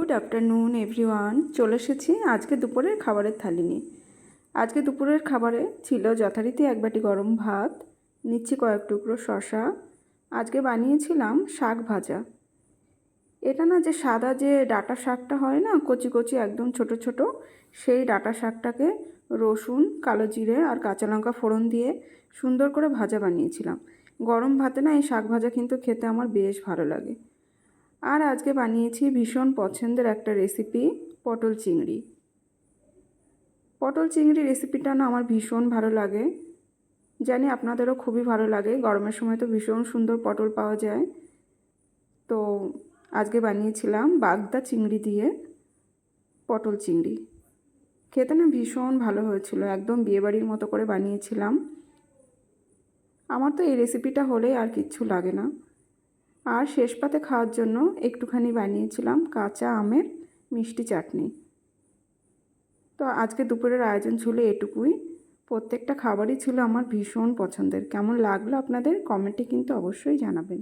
Good afternoon everyone. চলে এসেছি আজকে দুপুরের খাবারের থালি নিয়ে। আজকে দুপুরের খাবারে ছিল যথারীতি এক বাটি গরম ভাত, নিচ্ছি কয়েক টুকরো শশা। আজকে বানিয়েছিলাম শাক ভাজা। এটা না, যে সাদা যে ডাঁটা শাকটা হয় না, কচি কচি একদম ছোট ছোট, সেই ডাঁটা শাকটাকে রসুন, কালো জিরে আর কাঁচা লঙ্কা ফোড়ন দিয়ে সুন্দর করে ভাজা বানিয়েছিলাম। গরম ভাতে না এই শাক ভাজা কিন্তু খেতে আমার বেশ ভালো লাগে। আর আজকে বানিয়েছি ভীষণ পছন্দের একটা রেসিপি, পটল চিংড়ি। পটল চিংড়ি রেসিপিটা না আমার ভীষণ ভালো লাগে, জানি আপনাদেরও খুবই ভালো লাগে। গরমের সময় তো ভীষণ সুন্দর পটল পাওয়া যায়। তো আজকে বানিয়েছিলাম বাগদা চিংড়ি দিয়ে পটল চিংড়ি। খেতে না ভীষণ ভালো হয়েছিল, একদম বিয়েবাড়ির মতো করে বানিয়েছিলাম। আমার তো এই রেসিপিটা হলেই আর কিচ্ছু লাগে না। আর শেষ পাতে খাওয়ার জন্য একটুখানি বানিয়েছিলাম কাঁচা আমের মিষ্টি চাটনি। তো আজকে দুপুরের আয়োজন ছিল এটুকুই। প্রত্যেকটা খাবারই ছিল আমার ভীষণ পছন্দের। কেমন লাগলো আপনাদের কমেন্টে কিন্তু অবশ্যই জানাবেন।